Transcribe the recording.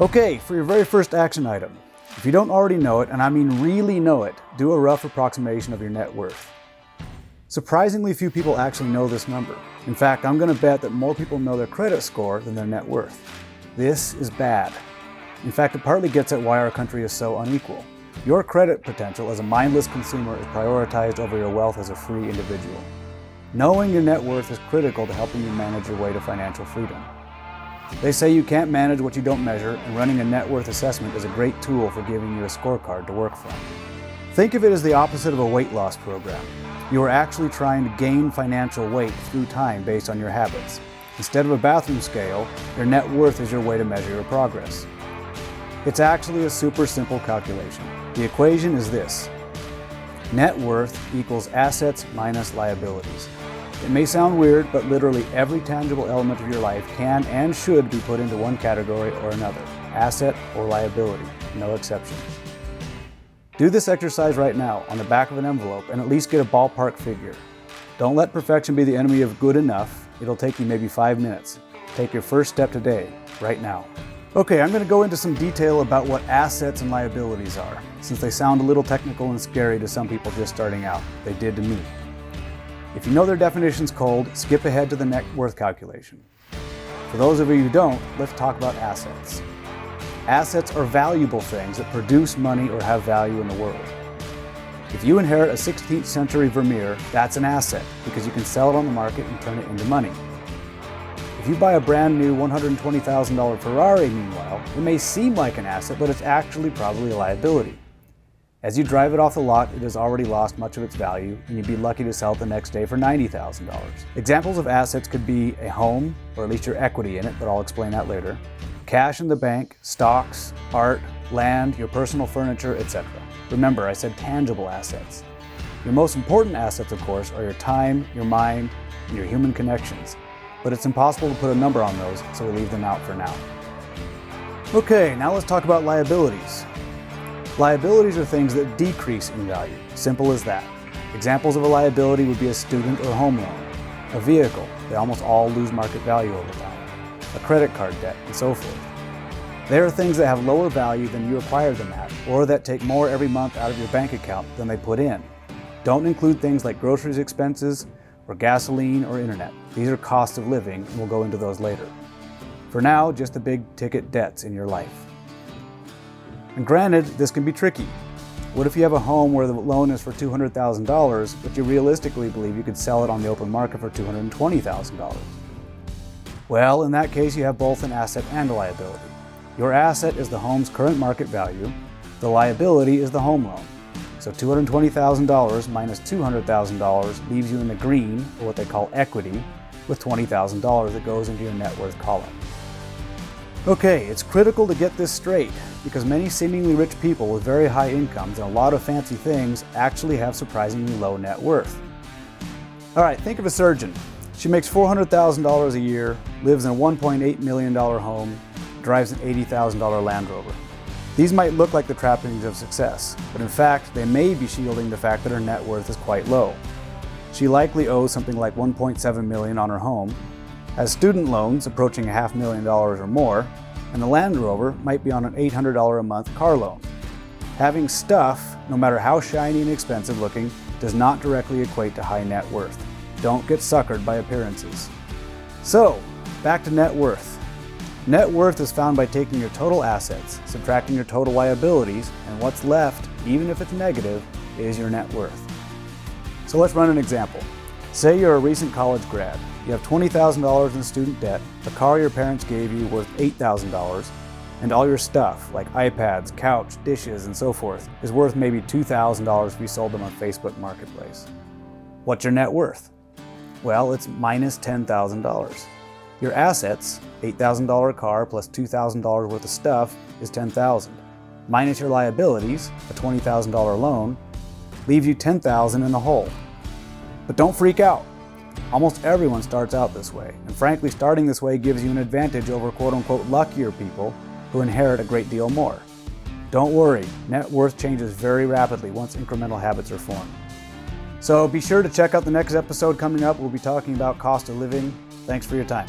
Okay, for your very first action item, if you don't already know it, and I mean really know it, do a rough approximation of your net worth. Surprisingly few people actually know this number. In fact, I'm going to bet that more people know their credit score than their net worth. This is bad. In fact, it partly gets at why our country is so unequal. Your credit potential as a mindless consumer is prioritized over your wealth as a free individual. Knowing your net worth is critical to helping you manage your way to financial freedom. They say you can't manage what you don't measure, and running a net worth assessment is a great tool for giving you a scorecard to work from. Think of it as the opposite of a weight loss program. You are actually trying to gain financial weight through time based on your habits. Instead of a bathroom scale, your net worth is your way to measure your progress. It's actually a super simple calculation. The equation is this: net worth equals assets minus liabilities. It may sound weird, but literally every tangible element of your life can and should be put into one category or another, asset or liability, no exceptions. Do this exercise right now on the back of an envelope and at least get a ballpark figure. Don't let perfection be the enemy of good enough. It'll take you maybe 5 minutes. Take your first step today, right now. Okay, I'm going to go into some detail about what assets and liabilities are, since they sound a little technical and scary to some people just starting out. They did to me. If you know their definitions cold, skip ahead to the net worth calculation. For those of you who don't, let's talk about assets. Assets are valuable things that produce money or have value in the world. If you inherit a 16th century Vermeer, that's an asset because you can sell it on the market and turn it into money. If you buy a brand new $120,000 Ferrari, meanwhile, it may seem like an asset, but it's actually probably a liability. As you drive it off the lot, it has already lost much of its value, and you'd be lucky to sell it the next day for $90,000. Examples of assets could be a home, or at least your equity in it, but I'll explain that later, cash in the bank, stocks, art, land, your personal furniture, etc. Remember, I said tangible assets. Your most important assets, of course, are your time, your mind, and your human connections. But it's impossible to put a number on those, so we leave them out for now. Okay, now let's talk about liabilities. Liabilities are things that decrease in value. Simple as that. Examples of a liability would be a student or home loan, a vehicle, they almost all lose market value over time, a credit card debt, and so forth. They are things that have lower value than you acquired them at, or that take more every month out of your bank account than they put in. Don't include things like groceries expenses, or gasoline, or internet. These are costs of living, and we'll go into those later. For now, just the big ticket debts in your life. And granted, this can be tricky. What if you have a home where the loan is for $200,000, but you realistically believe you could sell it on the open market for $220,000? Well, in that case, you have both an asset and a liability. Your asset is the home's current market value. The liability is the home loan. So $220,000 minus $200,000 leaves you in the green, or what they call equity, with $20,000 that goes into your net worth column. Okay, it's critical to get this straight, because many seemingly rich people with very high incomes and a lot of fancy things actually have surprisingly low net worth. Alright, think of a surgeon. She makes $400,000 a year, lives in a $1.8 million home, drives an $80,000 Land Rover. These might look like the trappings of success, but in fact, they may be shielding the fact that her net worth is quite low. She likely owes something like $1.7 million on her home, has student loans approaching $500,000 or more, and the Land Rover might be on an $800 a month car loan. Having stuff, no matter how shiny and expensive looking, does not directly equate to high net worth. Don't get suckered by appearances. So, back to net worth. Net worth is found by taking your total assets, subtracting your total liabilities, and what's left, even if it's negative, is your net worth. So let's run an example. Say you're a recent college grad. You have $20,000 in student debt, a car your parents gave you worth $8,000, and all your stuff, like iPads, couch, dishes, and so forth, is worth maybe $2,000 if you sold them on Facebook Marketplace. What's your net worth? Well, it's minus $10,000. Your assets, $8,000 car plus $2,000 worth of stuff, is $10,000. Minus your liabilities, a $20,000 loan, leaves you $10,000 in the hole. But don't freak out. Almost everyone starts out this way, and frankly, starting this way gives you an advantage over quote-unquote luckier people who inherit a great deal more. Don't worry, net worth changes very rapidly once incremental habits are formed. So be sure to check out the next episode coming up. We'll be talking about cost of living. Thanks for your time.